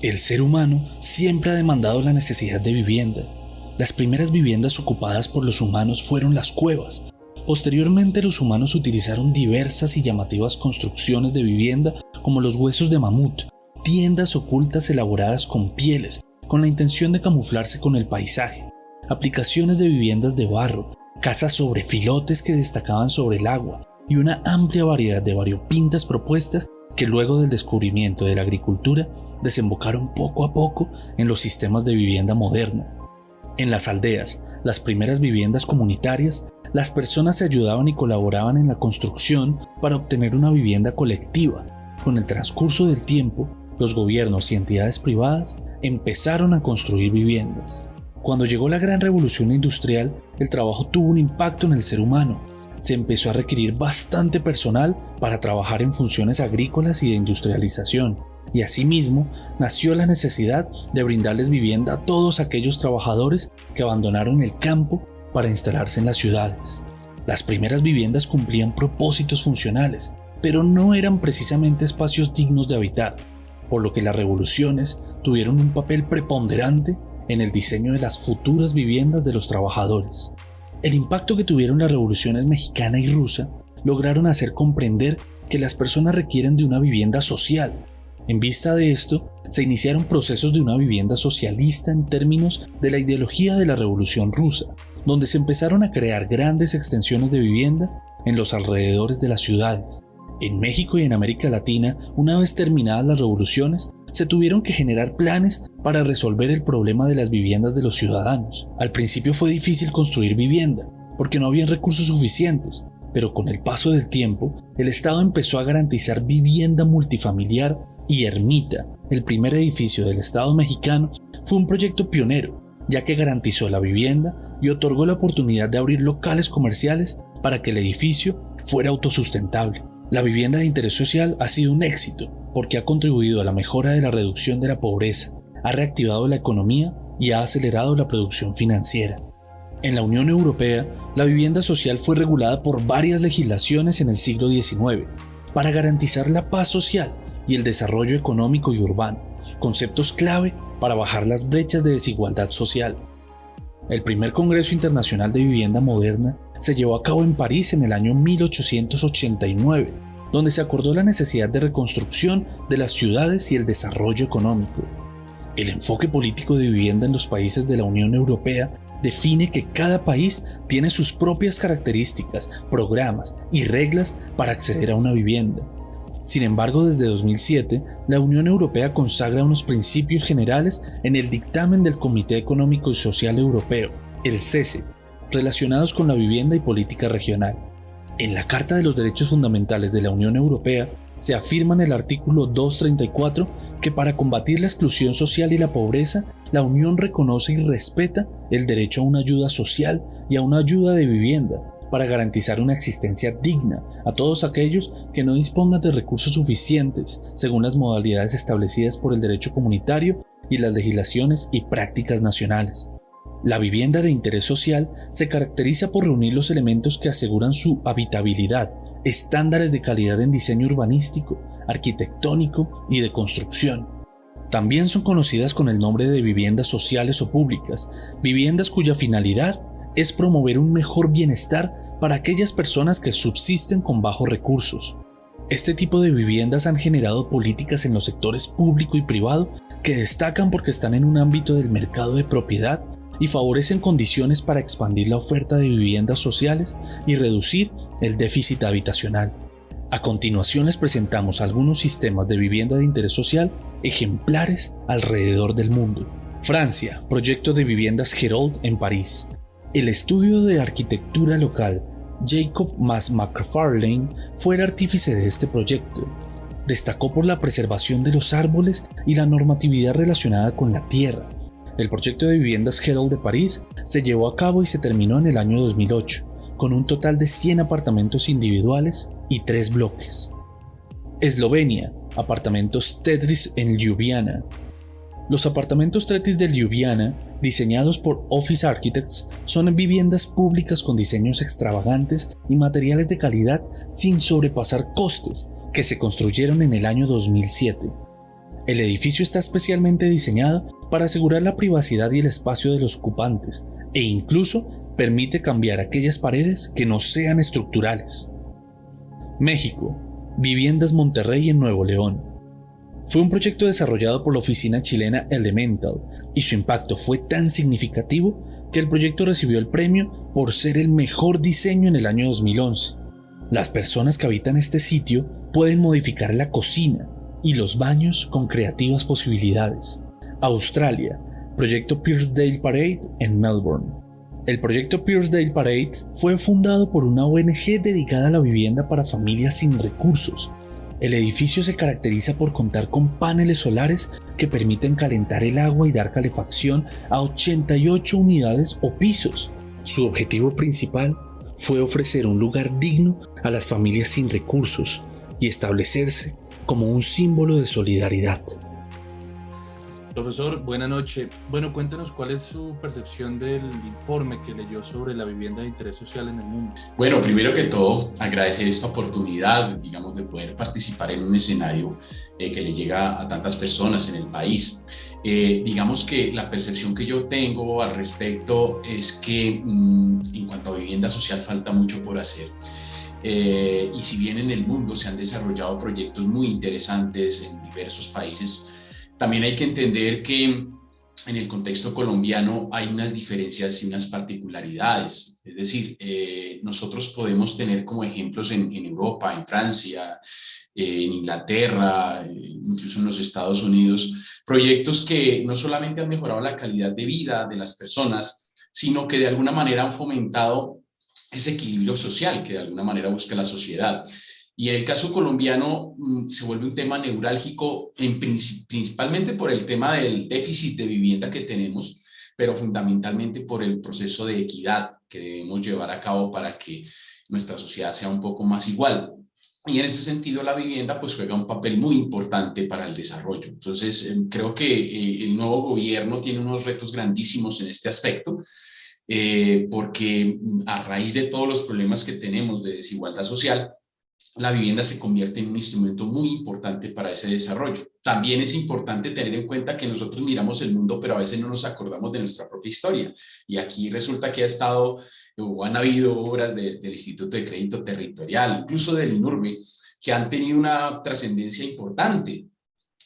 El ser humano siempre ha demandado la necesidad de vivienda. Las primeras viviendas ocupadas por los humanos fueron las cuevas. Posteriormente, los humanos utilizaron diversas y llamativas construcciones de vivienda como los huesos de mamut, tiendas ocultas elaboradas con pieles, con la intención de camuflarse con el paisaje, aplicaciones de viviendas de barro, casas sobre filotes que destacaban sobre el agua y una amplia variedad de variopintas propuestas que luego del descubrimiento de la agricultura desembocaron poco a poco en los sistemas de vivienda moderna. En las aldeas, las primeras viviendas comunitarias, las personas se ayudaban y colaboraban en la construcción para obtener una vivienda colectiva. Con el transcurso del tiempo, los gobiernos y entidades privadas empezaron a construir viviendas. Cuando llegó la gran revolución industrial, el trabajo tuvo un impacto en el ser humano. Se empezó a requerir bastante personal para trabajar en funciones agrícolas y de industrialización, y asimismo nació la necesidad de brindarles vivienda a todos aquellos trabajadores que abandonaron el campo para instalarse en las ciudades. Las primeras viviendas cumplían propósitos funcionales, pero no eran precisamente espacios dignos de habitar, por lo que las revoluciones tuvieron un papel preponderante en el diseño de las futuras viviendas de los trabajadores. El impacto que tuvieron las revoluciones mexicana y rusa lograron hacer comprender que las personas requieren de una vivienda social. En vista de esto, se iniciaron procesos de una vivienda socialista en términos de la ideología de la Revolución Rusa, donde se empezaron a crear grandes extensiones de vivienda en los alrededores de las ciudades. En México y en América Latina, una vez terminadas las revoluciones, se tuvieron que generar planes para resolver el problema de las viviendas de los ciudadanos. Al principio fue difícil construir vivienda, porque no había recursos suficientes, pero con el paso del tiempo, el Estado empezó a garantizar vivienda multifamiliar y Ermita, el primer edificio del Estado mexicano, fue un proyecto pionero, ya que garantizó la vivienda y otorgó la oportunidad de abrir locales comerciales para que el edificio fuera autosustentable. La vivienda de interés social ha sido un éxito porque ha contribuido a la mejora de la reducción de la pobreza, ha reactivado la economía y ha acelerado la producción financiera. En la Unión Europea, la vivienda social fue regulada por varias legislaciones en el siglo XIX para garantizar la paz social y el desarrollo económico y urbano, conceptos clave para bajar las brechas de desigualdad social. El primer Congreso Internacional de Vivienda Moderna se llevó a cabo en París en el año 1889, donde se acordó la necesidad de reconstrucción de las ciudades y el desarrollo económico. El enfoque político de vivienda en los países de la Unión Europea define que cada país tiene sus propias características, programas y reglas para acceder a una vivienda. Sin embargo, desde 2007, la Unión Europea consagra unos principios generales en el dictamen del Comité Económico y Social Europeo, el CESE, relacionados con la vivienda y política regional. En la Carta de los Derechos Fundamentales de la Unión Europea se afirma en el artículo 234 que para combatir la exclusión social y la pobreza, la Unión reconoce y respeta el derecho a una ayuda social y a una ayuda de vivienda, para garantizar una existencia digna a todos aquellos que no dispongan de recursos suficientes según las modalidades establecidas por el derecho comunitario y las legislaciones y prácticas nacionales. La vivienda de interés social se caracteriza por reunir los elementos que aseguran su habitabilidad, estándares de calidad en diseño urbanístico, arquitectónico y de construcción. También son conocidas con el nombre de viviendas sociales o públicas, viviendas cuya finalidad es promover un mejor bienestar para aquellas personas que subsisten con bajos recursos. Este tipo de viviendas han generado políticas en los sectores público y privado que destacan porque están en un ámbito del mercado de propiedad y favorecen condiciones para expandir la oferta de viviendas sociales y reducir el déficit habitacional. A continuación les presentamos algunos sistemas de vivienda de interés social ejemplares alrededor del mundo. Francia, proyecto de viviendas Géraud en París. El estudio de arquitectura local Jacob McFarlane fue el artífice de este proyecto. Destacó por la preservación de los árboles y la normatividad relacionada con la tierra. El proyecto de viviendas Géraud de París se llevó a cabo y se terminó en el año 2008, con un total de 100 apartamentos individuales y 3 bloques. Eslovenia, apartamentos Tetris en Ljubljana. Los apartamentos Tetris de Ljubljana, diseñados por Office Architects, son viviendas públicas con diseños extravagantes y materiales de calidad sin sobrepasar costes, que se construyeron en el año 2007. El edificio está especialmente diseñado para asegurar la privacidad y el espacio de los ocupantes, e incluso permite cambiar aquellas paredes que no sean estructurales. México. Viviendas Monterrey en Nuevo León. Fue un proyecto desarrollado por la oficina chilena Elemental, y su impacto fue tan significativo que el proyecto recibió el premio por ser el mejor diseño en el año 2011. Las personas que habitan este sitio pueden modificar la cocina y los baños con creativas posibilidades. Australia. Proyecto Piersdale Parade en Melbourne. El proyecto Piersdale Parade fue fundado por una ONG dedicada a la vivienda para familias sin recursos. El edificio se caracteriza por contar con paneles solares que permiten calentar el agua y dar calefacción a 88 unidades o pisos. Su objetivo principal fue ofrecer un lugar digno a las familias sin recursos y establecerse como un símbolo de solidaridad. Profesor, buena noche. Bueno, cuéntenos cuál es su percepción del informe que leyó sobre la vivienda de interés social en el mundo. Bueno, primero que todo, agradecer esta oportunidad, digamos, de poder participar en un escenario que le llega a tantas personas en el país. Digamos que la percepción que yo tengo al respecto es que en cuanto a vivienda social falta mucho por hacer. Y si bien en el mundo se han desarrollado proyectos muy interesantes en diversos países, también hay que entender que en el contexto colombiano hay unas diferencias y unas particularidades. Es decir, nosotros podemos tener como ejemplos en Europa, en Francia, en Inglaterra, incluso en los Estados Unidos, proyectos que no solamente han mejorado la calidad de vida de las personas, sino que de alguna manera han fomentado ese equilibrio social que de alguna manera busca la sociedad. Y en el caso colombiano se vuelve un tema neurálgico principalmente por el tema del déficit de vivienda que tenemos, pero fundamentalmente por el proceso de equidad que debemos llevar a cabo para que nuestra sociedad sea un poco más igual. Y en ese sentido la vivienda pues juega un papel muy importante para el desarrollo. Entonces creo que el nuevo gobierno tiene unos retos grandísimos en este aspecto, porque a raíz de todos los problemas que tenemos de desigualdad social, la vivienda se convierte en un instrumento muy importante para ese desarrollo. También es importante tener en cuenta que nosotros miramos el mundo, pero a veces no nos acordamos de nuestra propia historia. Y aquí resulta que ha estado o han habido obras del Instituto de Crédito Territorial, incluso del INURBE, que han tenido una trascendencia importante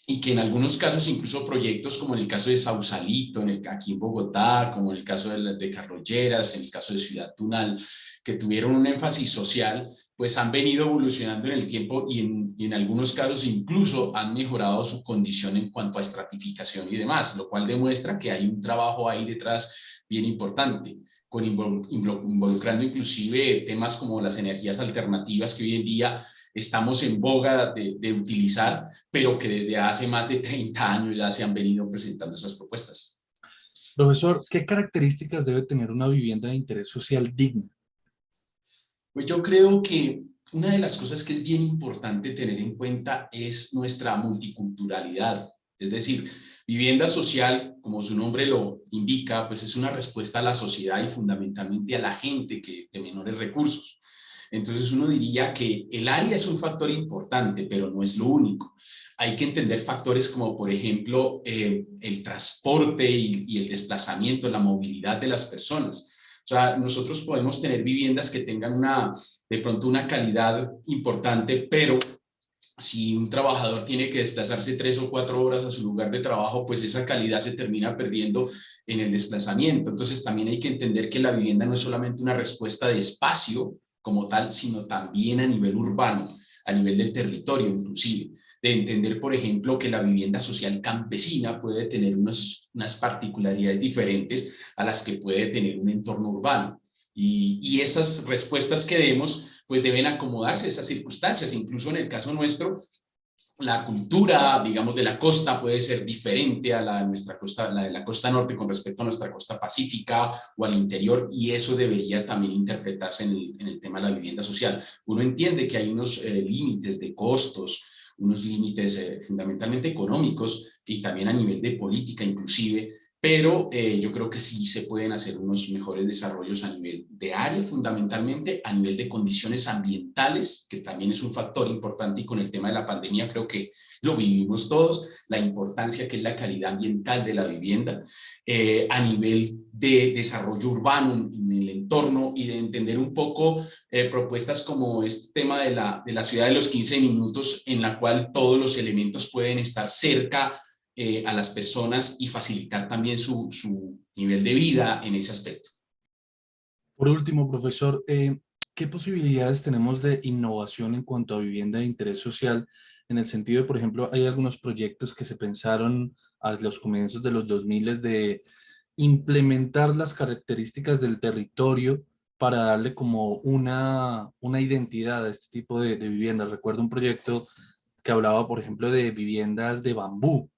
y que en algunos casos incluso proyectos como en el caso de Sausalito, aquí en Bogotá, como en el caso de Carrolleras, en el caso de Ciudad Tunal, que tuvieron un énfasis social, pues han venido evolucionando en el tiempo y en algunos casos incluso han mejorado su condición en cuanto a estratificación y demás, lo cual demuestra que hay un trabajo ahí detrás bien importante, involucrando inclusive temas como las energías alternativas que hoy en día estamos en boga de utilizar, pero que desde hace más de 30 años ya se han venido presentando esas propuestas. Profesor, ¿qué características debe tener una vivienda de interés social digna? Pues yo creo que una de las cosas que es bien importante tener en cuenta es nuestra multiculturalidad. Es decir, vivienda social, como su nombre lo indica, pues es una respuesta a la sociedad y fundamentalmente a la gente de menores recursos. Entonces uno diría que el área es un factor importante, pero no es lo único. Hay que entender factores como, por ejemplo, el transporte y el desplazamiento, la movilidad de las personas. O sea, nosotros podemos tener viviendas que tengan de pronto una calidad importante, pero si un trabajador tiene que desplazarse 3 o 4 horas a su lugar de trabajo, pues esa calidad se termina perdiendo en el desplazamiento. Entonces también hay que entender que la vivienda no es solamente una respuesta de espacio como tal, sino también a nivel urbano, a nivel del territorio inclusive. De entender, por ejemplo, que la vivienda social campesina puede tener unas particularidades diferentes a las que puede tener un entorno urbano. Y esas respuestas que demos, pues deben acomodarse a esas circunstancias. Incluso en el caso nuestro, la cultura, digamos, de la costa puede ser diferente a la de nuestra costa, la de la costa norte con respecto a nuestra costa pacífica o al interior, y eso debería también interpretarse en el tema de la vivienda social. Uno entiende que hay unos límites de costos, unos límites fundamentalmente económicos y también a nivel de política inclusive, pero yo creo que sí se pueden hacer unos mejores desarrollos a nivel de área, fundamentalmente a nivel de condiciones ambientales, que también es un factor importante, y con el tema de la pandemia creo que lo vivimos todos, la importancia que es la calidad ambiental de la vivienda, a nivel de desarrollo urbano en el entorno, y de entender un poco propuestas como este tema de la ciudad de los 15 minutos, en la cual todos los elementos pueden estar cerca a las personas y facilitar también su nivel de vida en ese aspecto. Por último, profesor, ¿qué posibilidades tenemos de innovación en cuanto a vivienda de interés social? En el sentido de, por ejemplo, hay algunos proyectos que se pensaron a los comienzos de los 2000 de implementar las características del territorio para darle como una identidad a este tipo de viviendas. Recuerdo un proyecto que hablaba, por ejemplo, de viviendas de bambú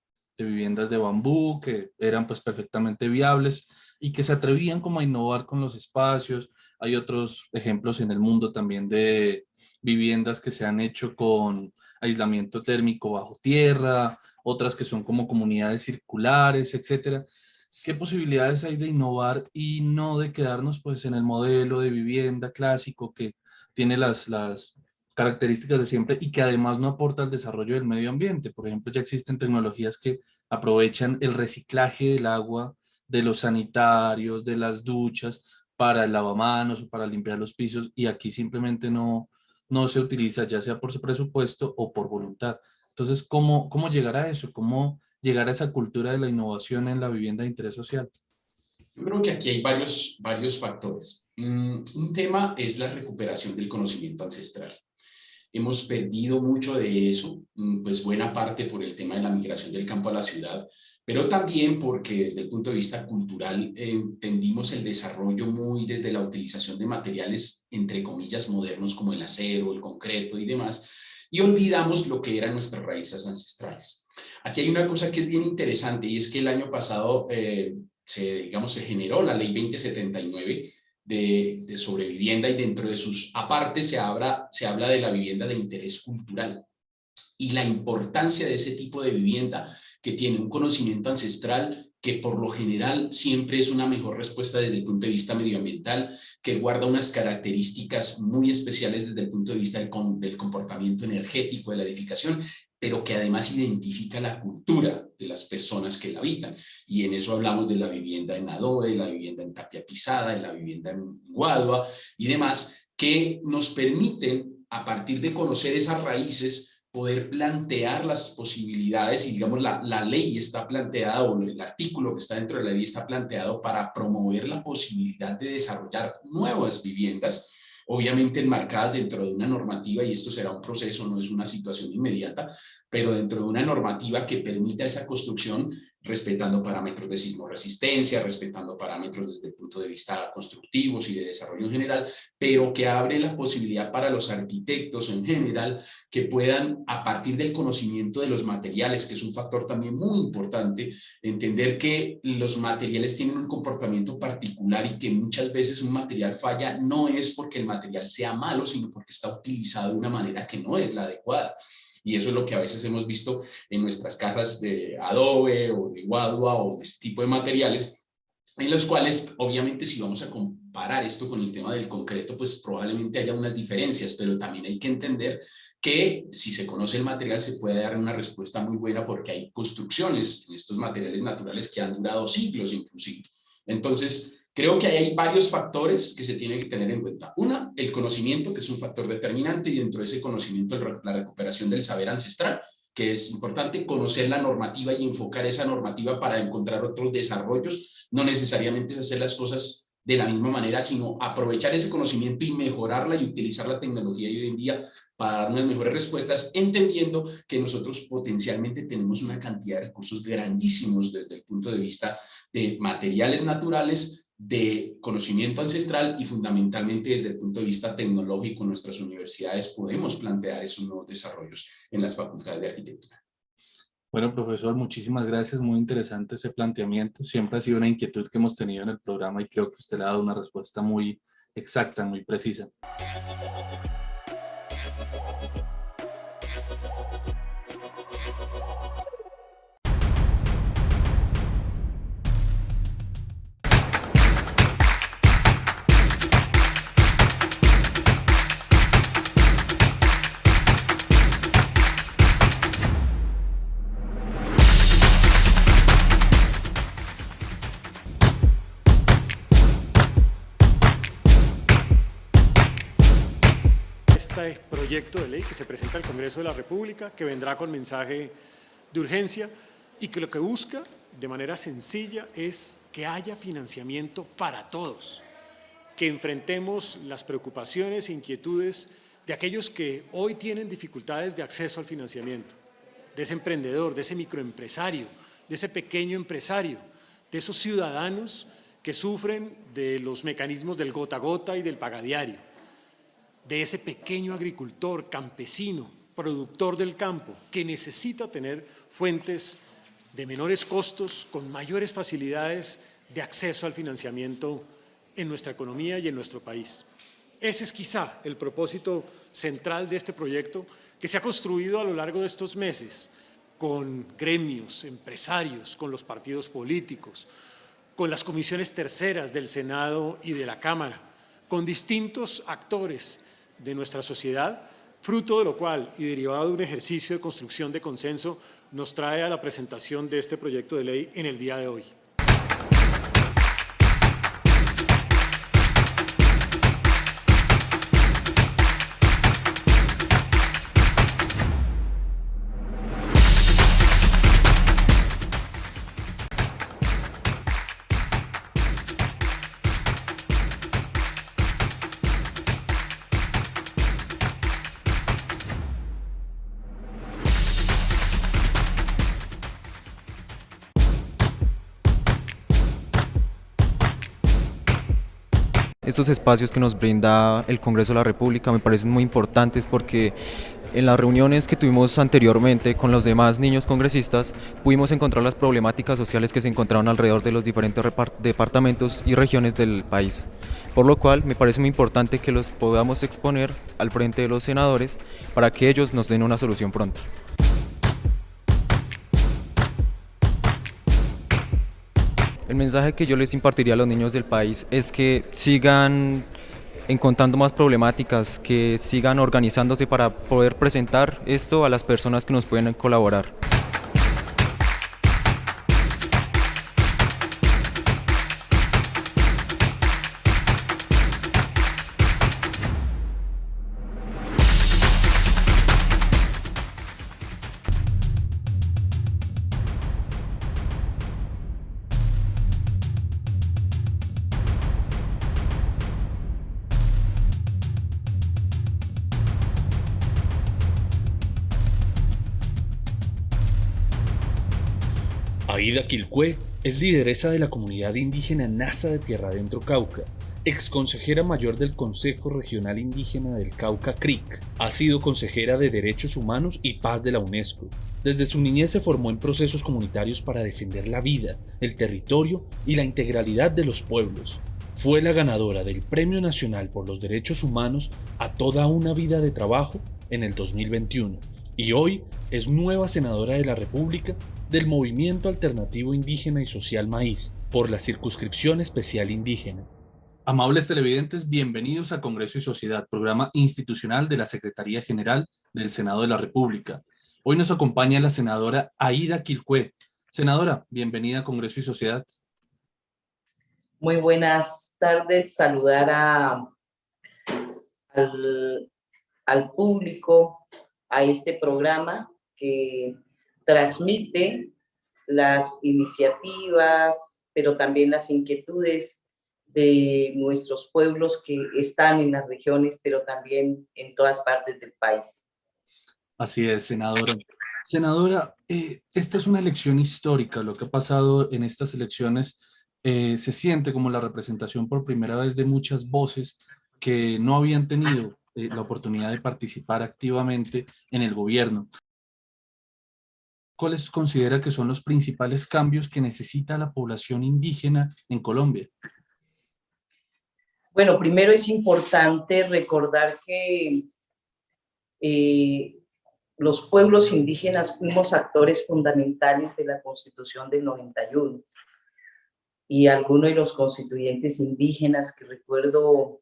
que eran pues perfectamente viables y que se atrevían como a innovar con los espacios. Hay otros ejemplos en el mundo también de viviendas que se han hecho con aislamiento térmico bajo tierra, otras que son como comunidades circulares, etcétera. ¿Qué posibilidades hay de innovar y no de quedarnos pues en el modelo de vivienda clásico que tiene las características de siempre y que además no aporta al desarrollo del medio ambiente? Por ejemplo, ya existen tecnologías que aprovechan el reciclaje del agua, de los sanitarios, de las duchas, para el lavamanos o para limpiar los pisos, y aquí simplemente no se utiliza, ya sea por su presupuesto o por voluntad. Entonces, ¿cómo llegar a eso? ¿Cómo llegar a esa cultura de la innovación en la vivienda de interés social? Yo creo que aquí hay varios factores. Un tema es la recuperación del conocimiento ancestral. Hemos perdido mucho de eso, pues buena parte por el tema de la migración del campo a la ciudad, pero también porque desde el punto de vista cultural entendimos el desarrollo muy desde la utilización de materiales, entre comillas, modernos como el acero, el concreto y demás, y olvidamos lo que eran nuestras raíces ancestrales. Aquí hay una cosa que es bien interesante, y es que el año pasado se generó la ley 2079 de sobrevivienda, y dentro de sus apartes se habla de la vivienda de interés cultural y la importancia de ese tipo de vivienda que tiene un conocimiento ancestral que por lo general siempre es una mejor respuesta desde el punto de vista medioambiental, que guarda unas características muy especiales desde el punto de vista del comportamiento energético de la edificación, pero que además identifica la cultura de las personas que la habitan. Y en eso hablamos de la vivienda en adobe, de la vivienda en tapia pisada, de la vivienda en guadua y demás, que nos permiten, a partir de conocer esas raíces, poder plantear las posibilidades. Y digamos la ley está planteada, o el artículo que está dentro de la ley está planteado para promover la posibilidad de desarrollar nuevas viviendas, obviamente enmarcadas dentro de una normativa, y esto será un proceso, no es una situación inmediata, pero dentro de una normativa que permita esa construcción respetando parámetros de sismoresistencia, respetando parámetros desde el punto de vista constructivos y de desarrollo en general, pero que abre la posibilidad para los arquitectos en general que puedan, a partir del conocimiento de los materiales, que es un factor también muy importante, entender que los materiales tienen un comportamiento particular y que muchas veces un material falla no es porque el material sea malo, sino porque está utilizado de una manera que no es la adecuada. Y eso es lo que a veces hemos visto en nuestras casas de adobe o de guadua o de este tipo de materiales, en los cuales, obviamente, si vamos a comparar esto con el tema del concreto, pues probablemente haya unas diferencias, pero también hay que entender que si se conoce el material se puede dar una respuesta muy buena, porque hay construcciones en estos materiales naturales que han durado siglos inclusive. Entonces, creo que hay varios factores que se tienen que tener en cuenta. Una, el conocimiento, que es un factor determinante, y dentro de ese conocimiento la recuperación del saber ancestral, que es importante conocer la normativa y enfocar esa normativa para encontrar otros desarrollos. No necesariamente es hacer las cosas de la misma manera, sino aprovechar ese conocimiento y mejorarla y utilizar la tecnología hoy en día para dar unas mejores respuestas, entendiendo que nosotros potencialmente tenemos una cantidad de recursos grandísimos desde el punto de vista de materiales naturales, de conocimiento ancestral, y fundamentalmente desde el punto de vista tecnológico. En nuestras universidades podemos plantear esos nuevos desarrollos en las facultades de arquitectura. Bueno, profesor, muchísimas gracias. Muy interesante ese planteamiento. Siempre ha sido una inquietud que hemos tenido en el programa y creo que usted le ha dado una respuesta muy exacta, muy precisa. proyecto de ley que se presenta al Congreso de la República, que vendrá con mensaje de urgencia y que lo que busca de manera sencilla es que haya financiamiento para todos, que enfrentemos las preocupaciones e inquietudes de aquellos que hoy tienen dificultades de acceso al financiamiento, de ese emprendedor, de ese microempresario, de ese pequeño empresario, de esos ciudadanos que sufren de los mecanismos del gota a gota y del pagadiario, de ese pequeño agricultor, campesino, productor del campo, que necesita tener fuentes de menores costos, con mayores facilidades de acceso al financiamiento en nuestra economía y en nuestro país. Ese es quizá el propósito central de este proyecto que se ha construido a lo largo de estos meses con gremios, empresarios, con los partidos políticos, con las comisiones terceras del Senado y de la Cámara, con distintos actores de nuestra sociedad, fruto de lo cual y derivado de un ejercicio de construcción de consenso nos trae a la presentación de este proyecto de ley en el día de hoy. Estos espacios que nos brinda el Congreso de la República me parecen muy importantes porque en las reuniones que tuvimos anteriormente con los demás niños congresistas pudimos encontrar las problemáticas sociales que se encontraron alrededor de los diferentes departamentos y regiones del país, por lo cual me parece muy importante que los podamos exponer al frente de los senadores para que ellos nos den una solución pronta. El mensaje que yo les impartiría a los niños del país es que sigan encontrando más problemáticas, que sigan organizándose para poder presentar esto a las personas que nos pueden colaborar. Aida Quilpué es lideresa de la comunidad indígena Nasa de Tierra Adentro Cauca, ex consejera mayor del Consejo Regional Indígena del Cauca CRIC. Ha sido consejera de Derechos Humanos y Paz de la UNESCO. Desde su niñez se formó en procesos comunitarios para defender la vida, el territorio y la integralidad de los pueblos. Fue la ganadora del Premio Nacional por los Derechos Humanos a Toda una Vida de Trabajo en el 2021 y hoy es nueva senadora de la República del Movimiento Alternativo Indígena y Social Maíz por la Circunscripción Especial Indígena. Amables televidentes, bienvenidos a Congreso y Sociedad, programa institucional de la Secretaría General del Senado de la República. Hoy nos acompaña la senadora Aida Quilpué. Senadora, bienvenida a Congreso y Sociedad. Muy buenas tardes, saludar al público, a este programa que transmite las iniciativas, pero también las inquietudes de nuestros pueblos que están en las regiones, pero también en todas partes del país. Así es, senadora. Senadora, esta es una elección histórica. Lo que ha pasado en estas elecciones se siente como la representación por primera vez de muchas voces que no habían tenido la oportunidad de participar activamente en el gobierno. ¿Cuáles considera que son los principales cambios que necesita la población indígena en Colombia? Bueno, primero es importante recordar que los pueblos indígenas fuimos actores fundamentales de la Constitución del 91 y algunos de los constituyentes indígenas que recuerdo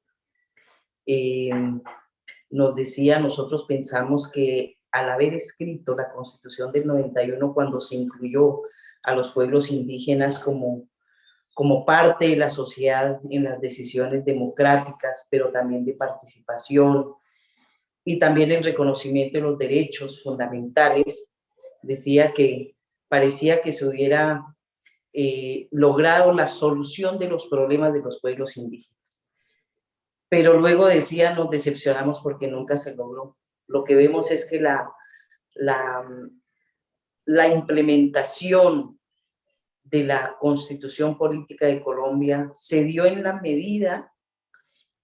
nos decía, nosotros pensamos que al haber escrito la Constitución del 91, cuando se incluyó a los pueblos indígenas como parte de la sociedad en las decisiones democráticas, pero también de participación, y también el reconocimiento de los derechos fundamentales. Decía que parecía que se hubiera logrado la solución de los problemas de los pueblos indígenas. Pero luego decía, nos decepcionamos porque nunca se logró. Lo que vemos es que la implementación de la Constitución Política de Colombia se dio en la medida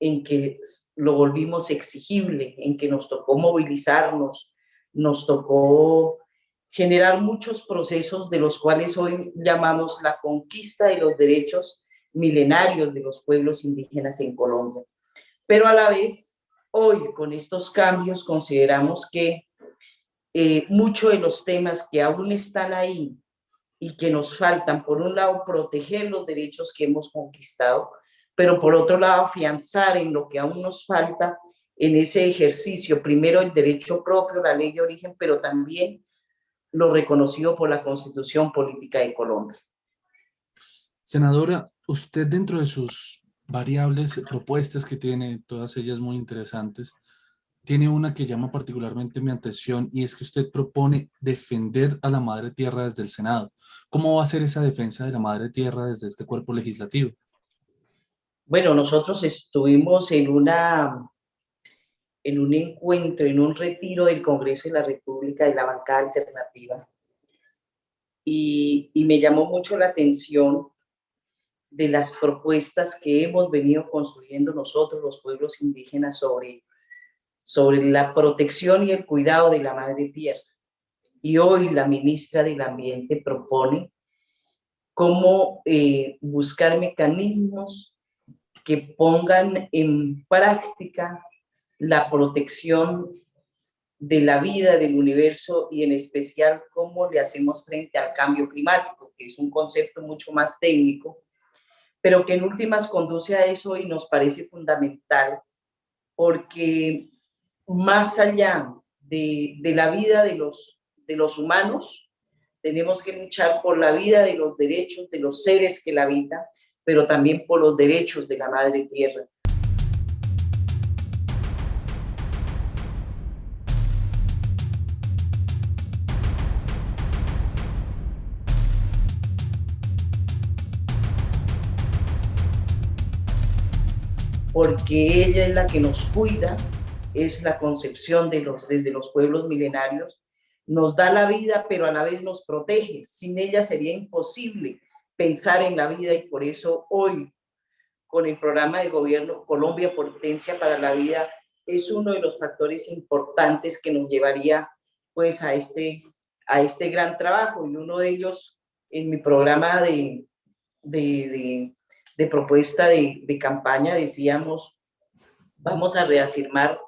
en que lo volvimos exigible, en que nos tocó movilizarnos, nos tocó generar muchos procesos de los cuales hoy llamamos la conquista de los derechos milenarios de los pueblos indígenas en Colombia. Pero a la vez, hoy con estos cambios consideramos que muchos de los temas que aún están ahí y que nos faltan, por un lado, proteger los derechos que hemos conquistado, pero por otro lado, afianzar en lo que aún nos falta en ese ejercicio, primero el derecho propio, la ley de origen, pero también lo reconocido por la Constitución Política de Colombia. Senadora, usted dentro de sus variables propuestas que tiene, todas ellas muy interesantes, tiene una que llama particularmente mi atención y es que usted propone defender a la madre tierra desde el Senado. ¿Cómo va a ser esa defensa de la madre tierra desde este cuerpo legislativo? Bueno, nosotros estuvimos en un encuentro, en un retiro del Congreso de la República de la bancada alternativa y me llamó mucho la atención de las propuestas que hemos venido construyendo nosotros, los pueblos indígenas, sobre la protección y el cuidado de la madre tierra. Y hoy la ministra del Ambiente propone cómo buscar mecanismos que pongan en práctica la protección de la vida, del universo y en especial cómo le hacemos frente al cambio climático, que es un concepto mucho más técnico, pero que en últimas conduce a eso y nos parece fundamental porque más allá de la vida de los humanos, tenemos que luchar por la vida de los derechos de los seres que la habitan, pero también por los derechos de la madre tierra. Porque ella es la que nos cuida, es la concepción desde los pueblos milenarios, nos da la vida, pero a la vez nos protege. Sin ella sería imposible pensar en la vida y por eso hoy, con el programa de gobierno Colombia Potencia para la Vida, es uno de los factores importantes que nos llevaría pues a este gran trabajo. Y uno de ellos, en mi programa de propuesta de campaña, decíamos, vamos a reafirmar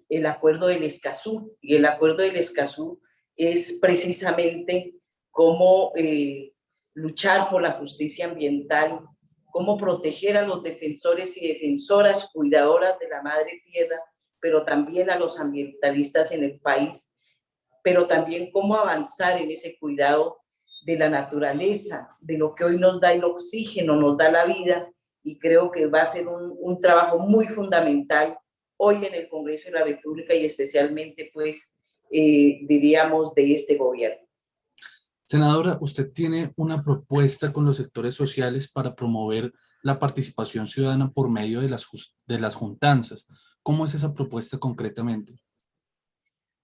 el acuerdo del Escazú, y el acuerdo del Escazú es precisamente cómo luchar por la justicia ambiental, cómo proteger a los defensores y defensoras cuidadoras de la madre tierra, pero también a los ambientalistas en el país, pero también cómo avanzar en ese cuidado de la naturaleza, de lo que hoy nos da el oxígeno, nos da la vida, y creo que va a ser un trabajo muy fundamental hoy en el Congreso de la República y especialmente, pues, diríamos, de este gobierno. Senadora, usted tiene una propuesta con los sectores sociales para promover la participación ciudadana por medio de las juntanzas. ¿Cómo es esa propuesta concretamente?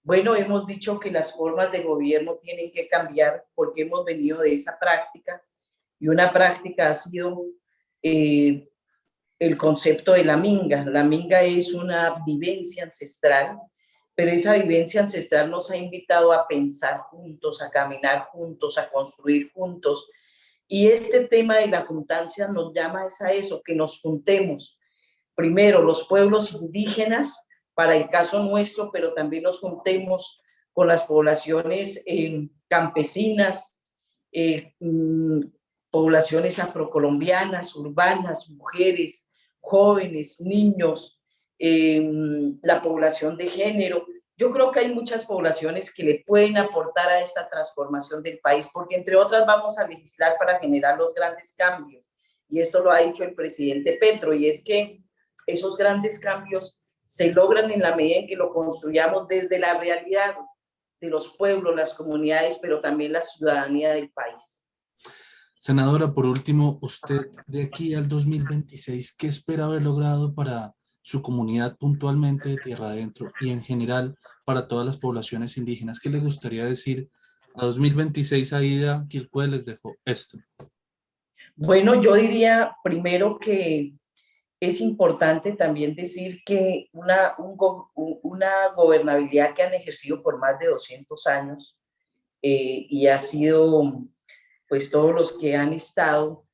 Bueno, hemos dicho que las formas de gobierno tienen que cambiar porque hemos venido de esa práctica y una práctica ha sido el concepto de la minga. La minga es una vivencia ancestral, pero esa vivencia ancestral nos ha invitado a pensar juntos, a caminar juntos, a construir juntos. Y este tema de la juntancia nos llama a eso, que nos juntemos. Primero, los pueblos indígenas, para el caso nuestro, pero también nos juntemos con las poblaciones campesinas, poblaciones afrocolombianas, urbanas, mujeres, jóvenes, niños, la población de género. Yo creo que hay muchas poblaciones que le pueden aportar a esta transformación del país, porque entre otras vamos a legislar para generar los grandes cambios. Y esto lo ha dicho el presidente Petro, y es que esos grandes cambios se logran en la medida en que lo construyamos desde la realidad de los pueblos, las comunidades, pero también la ciudadanía del país. Senadora, por último, usted de aquí al 2026, ¿qué espera haber logrado para su comunidad puntualmente de Tierra Adentro y en general para todas las poblaciones indígenas? ¿Qué le gustaría decir a 2026? Aida Quilpué les dejó esto. Bueno, yo diría primero que es importante también decir que una gobernabilidad que han ejercido por más de 200 años y ha sido, pues todos los que han estado,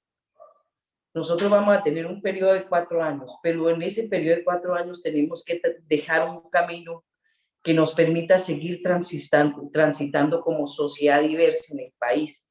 nosotros vamos a tener un periodo de 4 años, pero en ese periodo de 4 años tenemos que dejar un camino que nos permita seguir transitando como sociedad diversa en el país.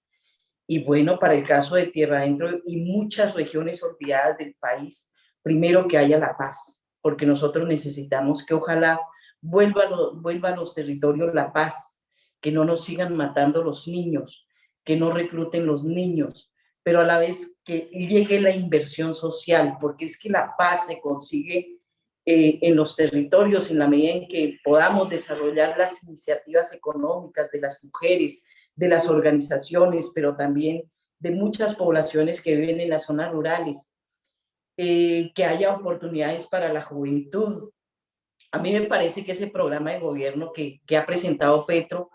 Y bueno, para el caso de Tierra Adentro y muchas regiones olvidadas del país, primero que haya la paz, porque nosotros necesitamos que ojalá vuelva a los territorios la paz, que no nos sigan matando los niños, que no recluten los niños, pero a la vez que llegue la inversión social, porque es que la paz se consigue en los territorios en la medida en que podamos desarrollar las iniciativas económicas de las mujeres, de las organizaciones, pero también de muchas poblaciones que viven en las zonas rurales, que haya oportunidades para la juventud. A mí me parece que ese programa de gobierno que ha presentado Petro,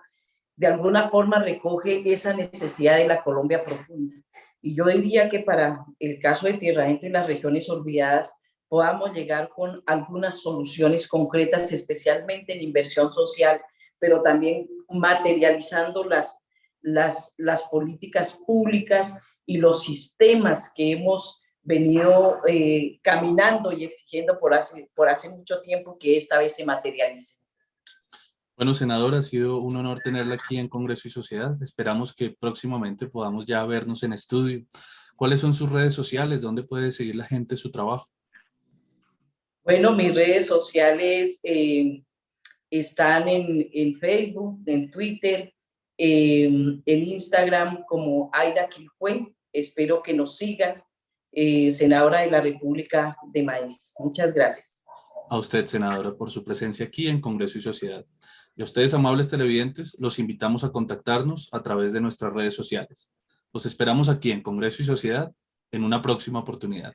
de alguna forma recoge esa necesidad de la Colombia profunda. Y yo diría que para el caso de Tierra Adentro y las regiones olvidadas, podamos llegar con algunas soluciones concretas, especialmente en inversión social, pero también materializando las políticas públicas y los sistemas que hemos venido caminando y exigiendo por hace mucho tiempo que esta vez se materialicen. Bueno, senadora, ha sido un honor tenerla aquí en Congreso y Sociedad. Esperamos que próximamente podamos ya vernos en estudio. ¿Cuáles son sus redes sociales? ¿Dónde puede seguir la gente su trabajo? Bueno, mis redes sociales están en Facebook, en Twitter, en Instagram como Aida Quilpué. Espero que nos sigan, senadora de la República de Maíz. Muchas gracias. A usted, senadora, por su presencia aquí en Congreso y Sociedad. Y a ustedes, amables televidentes, los invitamos a contactarnos a través de nuestras redes sociales. Los esperamos aquí en Congreso y Sociedad en una próxima oportunidad.